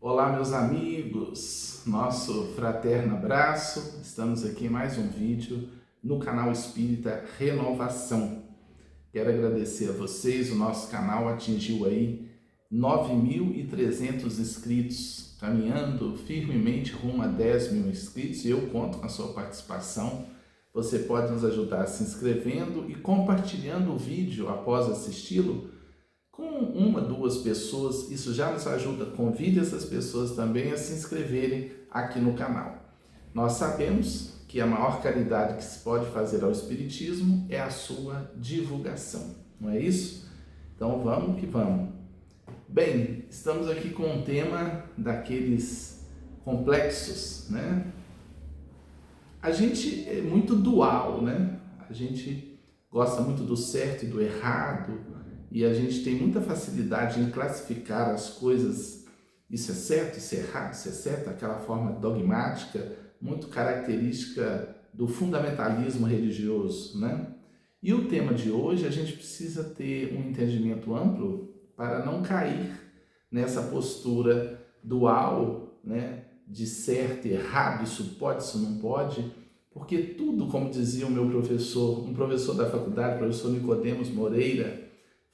Olá, meus amigos, nosso fraterno abraço. Estamos aqui em mais um vídeo no canal Espírita Renovação. Quero agradecer a vocês, o nosso canal atingiu aí 9.300 inscritos, caminhando firmemente rumo a 10 mil inscritos e eu conto com a sua participação. Você pode nos ajudar se inscrevendo e compartilhando o vídeo após assisti-lo com uma, duas pessoas. Isso já nos ajuda. Convide essas pessoas também a se inscreverem aqui no canal. Nós sabemos que a maior caridade que se pode fazer ao Espiritismo é a sua divulgação, não é isso? Então vamos que vamos. Bem, estamos aqui com um tema daqueles complexos, né? A gente é muito dual, né? A gente gosta muito do certo e do errado, e a gente tem muita facilidade em classificar as coisas, isso é certo, isso é errado, isso é certo, aquela forma dogmática, muito característica do fundamentalismo religioso, né? E o tema de hoje, a gente precisa ter um entendimento amplo para não cair nessa postura dual, né? De certo e errado, isso pode, isso não pode, porque tudo, como dizia o meu professor, um professor da faculdade, o professor Nicodemos Moreira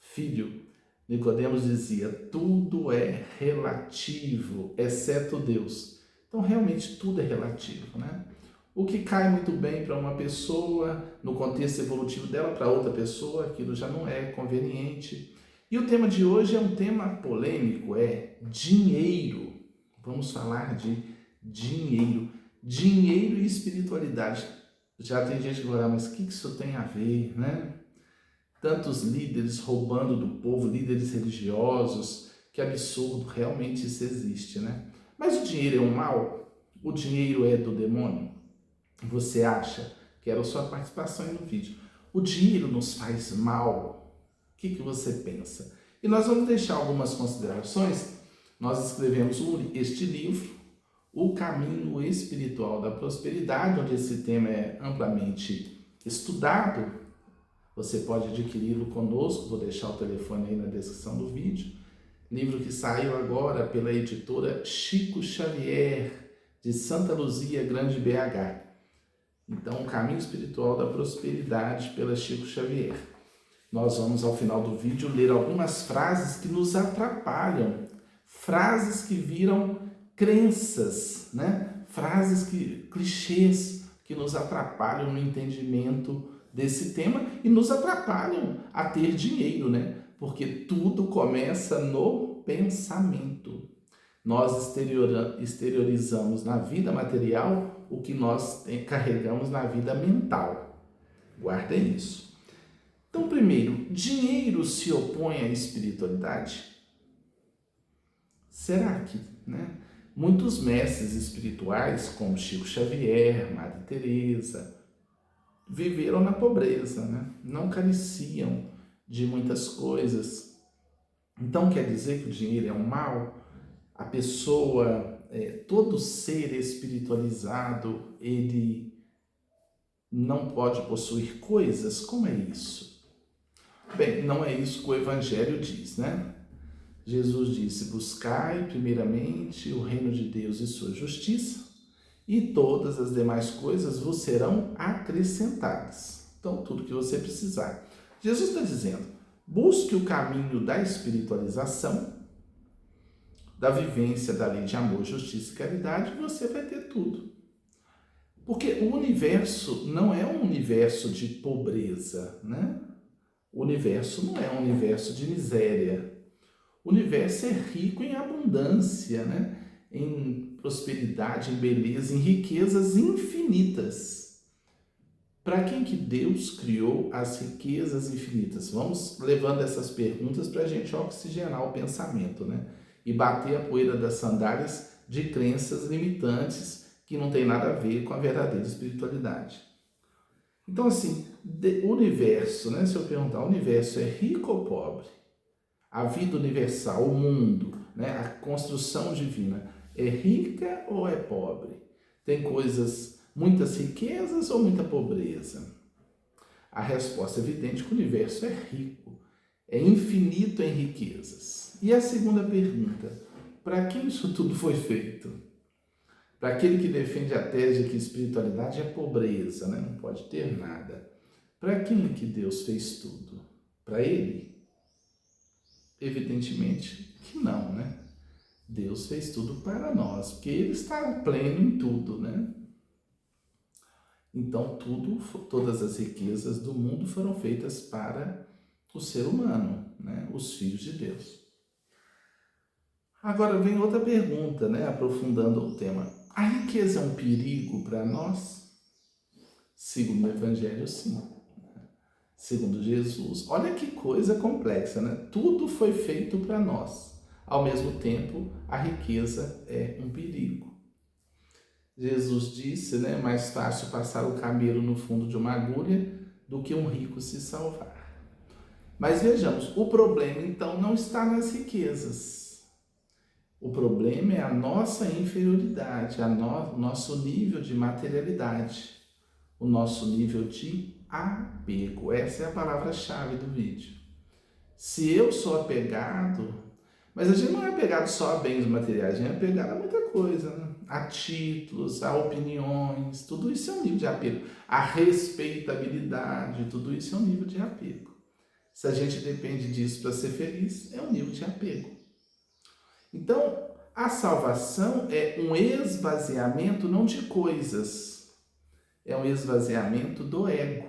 Filho, Nicodemos dizia, tudo é relativo, exceto Deus. Então, realmente, tudo é relativo, né? O que cai muito bem para uma pessoa, no contexto evolutivo dela, para outra pessoa, aquilo já não é conveniente. E o tema de hoje é um tema polêmico, é dinheiro. Vamos falar de dinheiro. Dinheiro e espiritualidade. Já tem gente que vai falar, mas o que isso tem a ver, né? Tantos líderes roubando do povo, líderes religiosos, que absurdo, realmente isso existe, né? Mas o dinheiro é um mal? O dinheiro é do demônio? Você acha? Quero sua participação aí no vídeo. O dinheiro nos faz mal? O que você pensa? E nós vamos deixar algumas considerações. Nós escrevemos este livro, O Caminho Espiritual da Prosperidade, onde esse tema é amplamente estudado. Você pode adquiri-lo conosco, vou deixar o telefone aí na descrição do vídeo. Livro que saiu agora pela editora Chico Xavier, de Santa Luzia, Grande BH. Então, O Caminho Espiritual da Prosperidade, pela Chico Xavier. Nós vamos, ao final do vídeo, ler algumas frases que nos atrapalham, frases que viram crenças, né? Clichês que nos atrapalham no entendimento desse tema e nos atrapalham a ter dinheiro, né? Porque tudo começa no pensamento. Nós exteriorizamos na vida material o que nós carregamos na vida mental. Guardem isso. Então, primeiro, dinheiro se opõe à espiritualidade? Será que, né? Muitos mestres espirituais, como Chico Xavier, Madre Teresa, viveram na pobreza, né? Não careciam de muitas coisas. Então quer dizer que o dinheiro é um mal? A pessoa, todo ser espiritualizado, ele não pode possuir coisas? Como é isso? Bem, não é isso que o Evangelho diz, né? Jesus disse, buscai primeiramente o reino de Deus e sua justiça, e todas as demais coisas vos serão acrescentadas. Então, tudo que você precisar. Jesus está dizendo, busque o caminho da espiritualização, da vivência da lei de amor, justiça e caridade, e você vai ter tudo. Porque o universo não é um universo de pobreza, né? O universo não é um universo de miséria. O universo é rico em abundância, né? Em prosperidade, em beleza, em riquezas infinitas. Para quem que Deus criou as riquezas infinitas? Vamos levando essas perguntas para a gente oxigenar o pensamento, né? E bater a poeira das sandálias de crenças limitantes que não tem nada a ver com a verdadeira espiritualidade. Então, assim, o universo, né? Se eu perguntar, o universo é rico ou pobre? A vida universal, o mundo, né? A construção divina, é rica ou é pobre? Tem muitas riquezas ou muita pobreza? A resposta é evidente que o universo é rico, é infinito em riquezas. E a segunda pergunta, para quem isso tudo foi feito? Para aquele que defende a tese de que espiritualidade é pobreza, né? Não pode ter nada. Para quem que Deus fez tudo? Para ele? Evidentemente que não, né? Deus fez tudo para nós, porque ele está pleno em tudo, né? Então todas as riquezas do mundo foram feitas para o ser humano, né? Os filhos de Deus. Agora vem outra pergunta, né? Aprofundando o tema. A riqueza é um perigo para nós? Segundo o Evangelho, sim. Segundo Jesus. Olha que coisa complexa, né? Tudo foi feito para nós. Ao mesmo tempo, a riqueza é um perigo. Jesus disse, né? Mais fácil passar o camelo no fundo de uma agulha do que um rico se salvar. Mas vejamos, o problema então não está nas riquezas. O problema é a nossa inferioridade, o nosso nível de materialidade, o nosso nível de apego. Essa é a palavra-chave do vídeo. Se eu sou apegado, mas a gente não é apegado só a bens materiais, a gente é apegado a muita coisa, né? A títulos, a opiniões, tudo isso é um nível de apego. A respeitabilidade, tudo isso é um nível de apego. Se a gente depende disso para ser feliz, é um nível de apego. Então, a salvação é um esvaziamento não de coisas, é um esvaziamento do ego.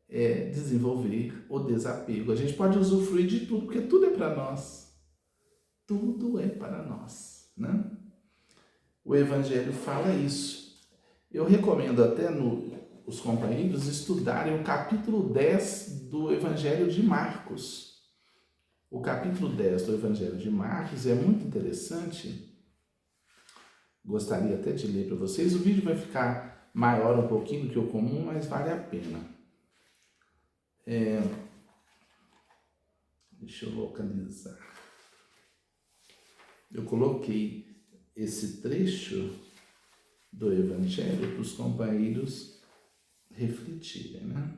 É desenvolver o desapego. A gente pode usufruir de tudo, porque tudo é para nós. Tudo é para nós, né? O Evangelho fala isso. Eu recomendo até os companheiros estudarem o capítulo 10 do Evangelho de Marcos. O capítulo 10 do Evangelho de Marcos é muito interessante. Gostaria até de ler para vocês. O vídeo vai ficar maior um pouquinho do que o comum, mas vale a pena. Deixa eu localizar. Eu coloquei esse trecho do Evangelho para os companheiros refletirem, né?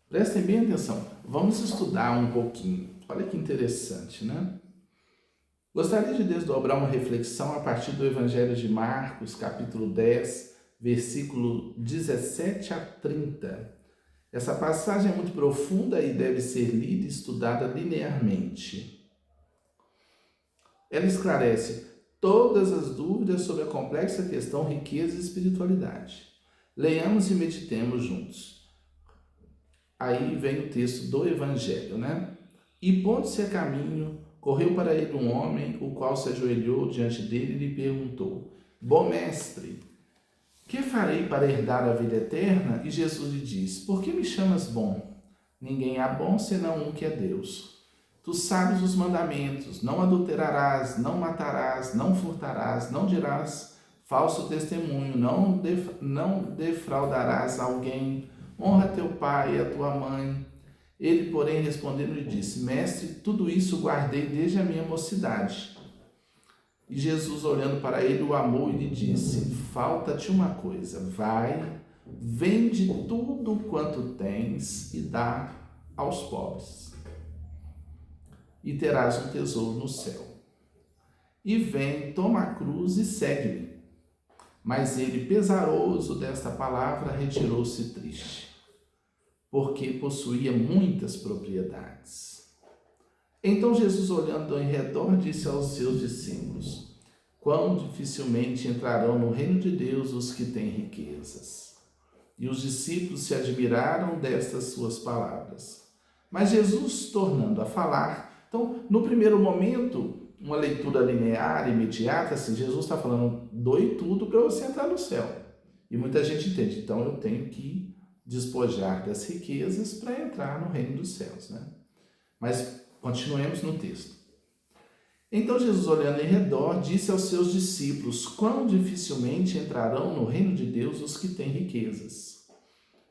Prestem bem atenção. Vamos estudar um pouquinho. Olha que interessante, né? Gostaria de desdobrar uma reflexão a partir do Evangelho de Marcos, capítulo 10, versículo 17 a 30. Essa passagem é muito profunda e deve ser lida e estudada linearmente. Ela esclarece todas as dúvidas sobre a complexa questão riqueza e espiritualidade. Leiamos e meditemos juntos. Aí vem o texto do Evangelho, né? E pondo-se a caminho, correu para ele um homem, o qual se ajoelhou diante dele e lhe perguntou: Bom mestre, que farei para herdar a vida eterna? E Jesus lhe disse: Por que me chamas bom? Ninguém há bom senão um que é Deus. Tu sabes os mandamentos: não adulterarás, não matarás, não furtarás, não dirás falso testemunho, não defraudarás alguém, honra teu pai e a tua mãe. Ele, porém, respondendo, lhe disse: Mestre, tudo isso guardei desde a minha mocidade. E Jesus, olhando para ele, o amou e lhe disse: Falta-te uma coisa, vai, vende tudo quanto tens e dá aos pobres, e terás um tesouro no céu. E vem, toma a cruz e segue-me. Mas ele, pesaroso desta palavra, retirou-se triste, porque possuía muitas propriedades. Então Jesus, olhando em redor, disse aos seus discípulos: Quão dificilmente entrarão no reino de Deus os que têm riquezas. E os discípulos se admiraram destas suas palavras. Mas Jesus, tornando a falar, então, no primeiro momento, uma leitura linear, imediata, assim, Jesus está falando: doe tudo para você entrar no céu. E muita gente entende, então eu tenho que despojar das riquezas para entrar no reino dos céus, né? Mas continuemos no texto. Então Jesus, olhando em redor, disse aos seus discípulos: Quão dificilmente entrarão no reino de Deus os que têm riquezas.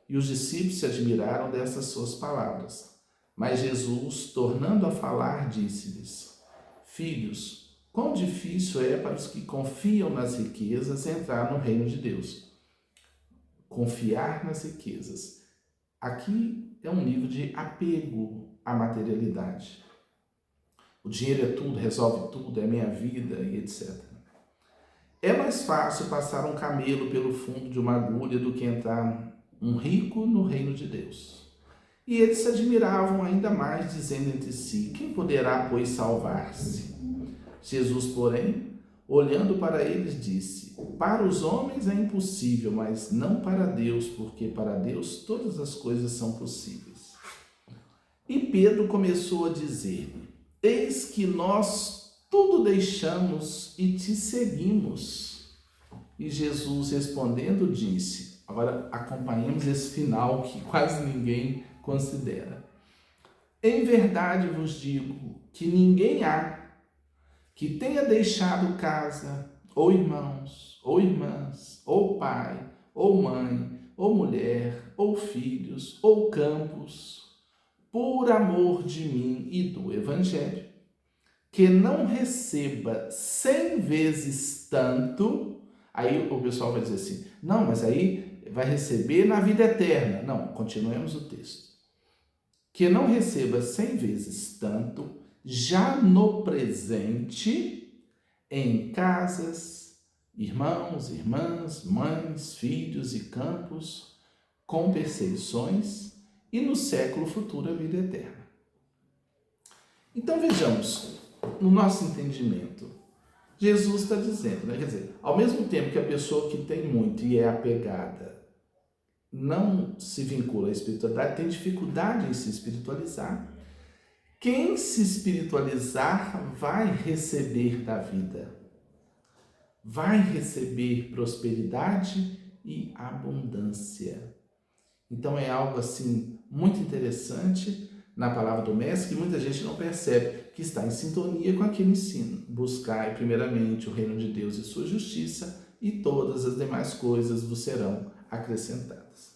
E os discípulos se admiraram dessas suas palavras. Mas Jesus, tornando a falar, disse-lhes: Filhos, quão difícil é para os que confiam nas riquezas entrar no reino de Deus. Confiar nas riquezas. Aqui é um nível de apego à materialidade. o dinheiro é tudo, resolve tudo, é minha vida e etc. É mais fácil passar um camelo pelo fundo de uma agulha do que entrar um rico no reino de Deus. E eles se admiravam ainda mais, dizendo entre si: quem poderá, pois, salvar-se? Jesus, porém, olhando para eles, disse: para os homens é impossível, mas não para Deus, porque para Deus todas as coisas são possíveis. E Pedro começou a dizer-lhe: eis que nós tudo deixamos e te seguimos. E Jesus respondendo disse, agora acompanhemos esse final que quase ninguém considera: em verdade vos digo que ninguém há que tenha deixado casa, ou irmãos, ou irmãs, ou pai, ou mãe, ou mulher, ou filhos, ou campos, por amor de mim e do Evangelho, que não receba 100 vezes tanto. Aí o pessoal vai dizer assim, não, mas aí vai receber na vida eterna. Não, continuemos o texto. Que não receba 100 vezes tanto, já no presente, em casas, irmãos, irmãs, mães, filhos e campos, com perseguições, e no século futuro a vida eterna. Então vejamos, no nosso entendimento, Jesus está dizendo, quer dizer, ao mesmo tempo que a pessoa que tem muito e é apegada não se vincula à espiritualidade, tem dificuldade em se espiritualizar, quem se espiritualizar vai receber da vida, vai receber prosperidade e abundância. Então é algo assim muito interessante na palavra do Mestre, que muita gente não percebe, que está em sintonia com aquele ensino. Buscai primeiramente o reino de Deus e sua justiça, e todas as demais coisas vos serão acrescentadas.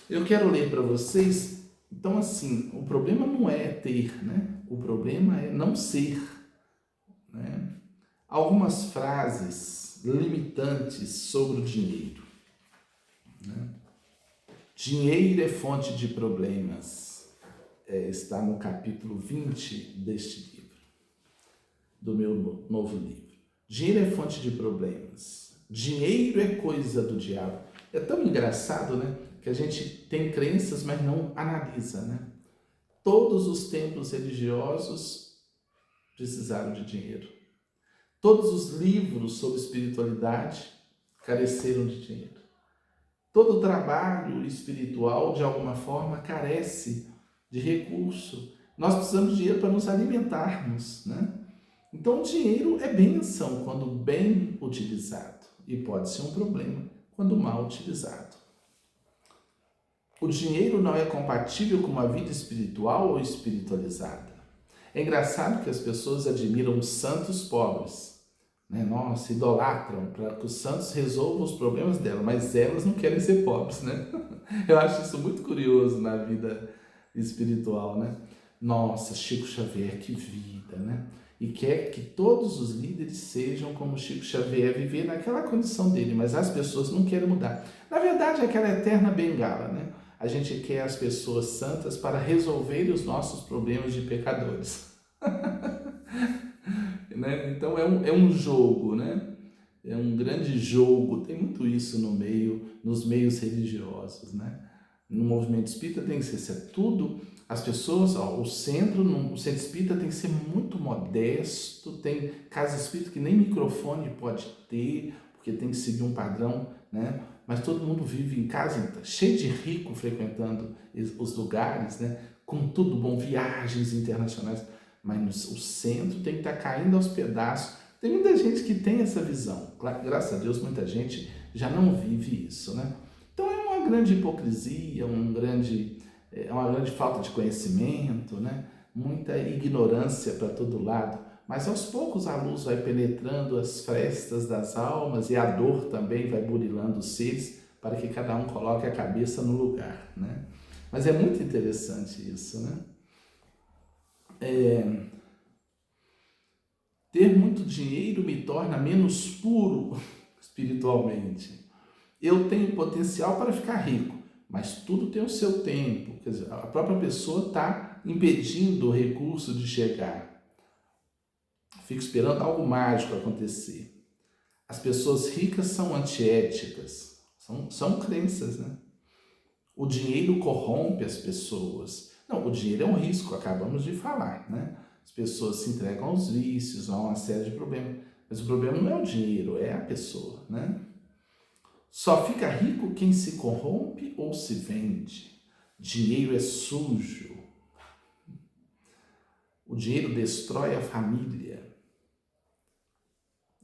Eu quero ler para vocês. Então, assim, o problema não é ter, né? O problema é não ser, né? Algumas frases limitantes sobre o dinheiro, né? Dinheiro é fonte de problemas. Está no capítulo 20 deste livro, do meu novo livro. Dinheiro é fonte de problemas. Dinheiro é coisa do diabo. É tão engraçado, né? Que a gente tem crenças, mas não analisa, né? Todos os templos religiosos precisaram de dinheiro. Todos os livros sobre espiritualidade careceram de dinheiro. Todo trabalho espiritual, de alguma forma, carece de recurso. Nós precisamos de dinheiro para nos alimentarmos, né? Então, o dinheiro é bênção quando bem utilizado e pode ser um problema quando mal utilizado. O dinheiro não é compatível com uma vida espiritual ou espiritualizada. É engraçado que as pessoas admiram os santos pobres, né? Nossa, idolatram para que os santos resolvam os problemas delas, mas elas não querem ser pobres, né? Eu acho isso muito curioso na vida espiritual, né? Nossa, Chico Xavier, que vida, né? E quer que todos os líderes sejam como Chico Xavier, viver naquela condição dele, mas as pessoas não querem mudar. Na verdade, é aquela eterna bengala, né? A gente quer as pessoas santas para resolver os nossos problemas de pecadores. Né? Então é um jogo, né? É um grande jogo, tem muito isso nos meios religiosos, né? No movimento espírita tem que ser tudo, as pessoas, o centro espírita tem que ser muito modesto, tem casa espírita que nem microfone pode ter, porque tem que seguir um padrão, né? Mas todo mundo vive em casa, cheio de rico frequentando os lugares, né? Com tudo bom, viagens internacionais, mas o centro tem que estar caindo aos pedaços. Tem muita gente que tem essa visão, graças a Deus muita gente já não vive isso, né? Então é uma grande hipocrisia, uma grande falta de conhecimento, né? Muita ignorância para todo lado. Mas aos poucos a luz vai penetrando as frestas das almas e a dor também vai burilando os seres para que cada um coloque a cabeça no lugar, né? Mas é muito interessante isso, né? Ter muito dinheiro me torna menos puro espiritualmente. Eu tenho potencial para ficar rico, mas tudo tem o seu tempo. Quer dizer, a própria pessoa está impedindo o recurso de chegar. fica esperando algo mágico acontecer. As pessoas ricas são antiéticas, são crenças, né? O dinheiro corrompe as pessoas. Não, o dinheiro é um risco, acabamos de falar, né? As pessoas se entregam aos vícios, a uma série de problemas. Mas o problema não é o dinheiro, é a pessoa, né? Só fica rico quem se corrompe ou se vende. Dinheiro é sujo. O dinheiro destrói a família.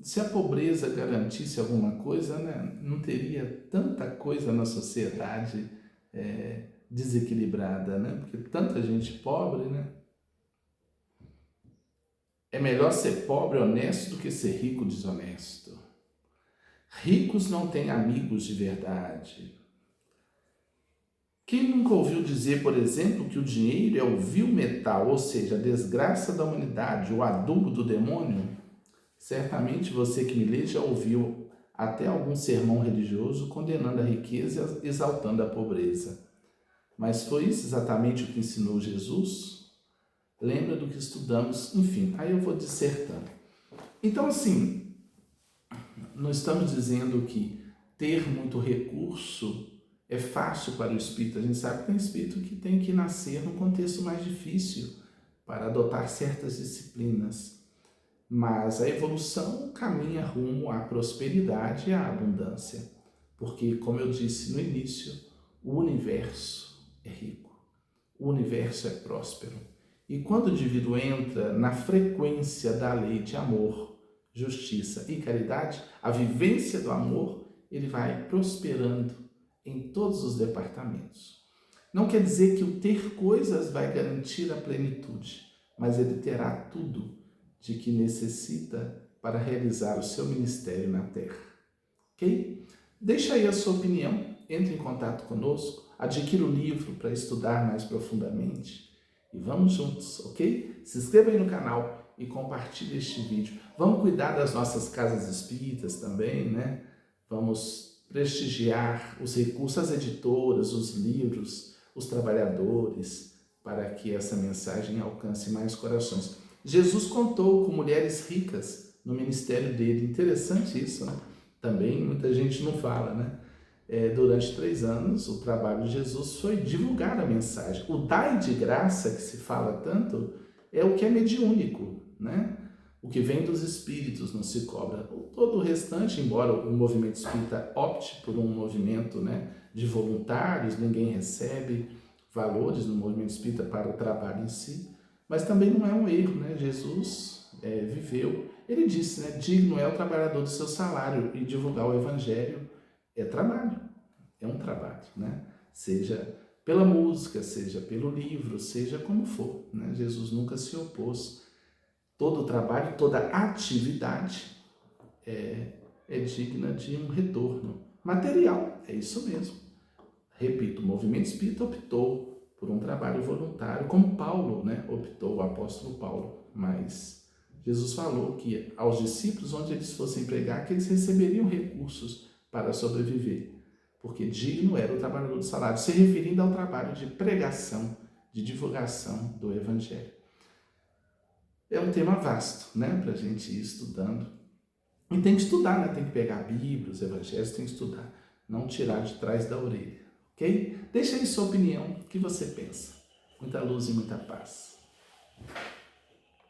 Se a pobreza garantisse alguma coisa, né, não teria tanta coisa na sociedade desequilibrada, né? Porque tanta gente pobre, né? É melhor ser pobre honesto do que ser rico desonesto. Ricos não têm amigos de verdade. Quem nunca ouviu dizer, por exemplo, que o dinheiro é o vil metal, ou seja, a desgraça da humanidade, o adubo do demônio? Certamente você que me lê já ouviu até algum sermão religioso condenando a riqueza e exaltando a pobreza. Mas foi isso exatamente o que ensinou Jesus? Lembra do que estudamos? Enfim, aí eu vou dissertando. Então, assim, não estamos dizendo que ter muito recurso é fácil para o espírito. A gente sabe que tem espírito que tem que nascer num contexto mais difícil para adotar certas disciplinas. Mas a evolução caminha rumo à prosperidade e à abundância. Porque, como eu disse no início, o universo é rico. O universo é próspero. E quando o indivíduo entra na frequência da lei de amor, justiça e caridade, a vivência do amor, ele vai prosperando em todos os departamentos. Não quer dizer que o ter coisas vai garantir a plenitude, mas ele terá tudo de que necessita para realizar o seu ministério na Terra. Ok? Deixa aí a sua opinião, entre em contato conosco, adquira o livro para estudar mais profundamente e vamos juntos, ok? Se inscreva aí no canal e compartilhe este vídeo. Vamos cuidar das nossas casas espíritas também, né? Vamos prestigiar os recursos, as editoras, os livros, os trabalhadores, para que essa mensagem alcance mais corações. Jesus contou com mulheres ricas no ministério dele. Interessante isso, né? Também muita gente não fala, né? Durante 3 anos, o trabalho de Jesus foi divulgar a mensagem. O dai de graça, que se fala tanto, é o que é mediúnico, né? O que vem dos espíritos não se cobra. Todo o restante, embora o movimento espírita opte por um movimento, né, de voluntários, ninguém recebe valores no movimento espírita para o trabalho em si, mas também não é um erro, né? Jesus viveu. Ele disse, né, digno é o trabalhador do seu salário, e divulgar o evangelho é trabalho, é um trabalho, né? Seja pela música, seja pelo livro, seja como for, né? Jesus nunca se opôs. Todo trabalho, toda atividade é digna de um retorno material, é isso mesmo. Repito, o movimento espírita optou por um trabalho voluntário, como Paulo, né, optou, o apóstolo Paulo, mas Jesus falou que aos discípulos, onde eles fossem pregar, que eles receberiam recursos para sobreviver, porque digno era o trabalhador do salário, se referindo ao trabalho de pregação, de divulgação do Evangelho. É um tema vasto, né, para a gente ir estudando. E tem que estudar, né, tem que pegar a Bíblia, os Evangelhos, tem que estudar, não tirar de trás da orelha, ok? Deixa aí sua opinião, o que você pensa. Muita luz e muita paz.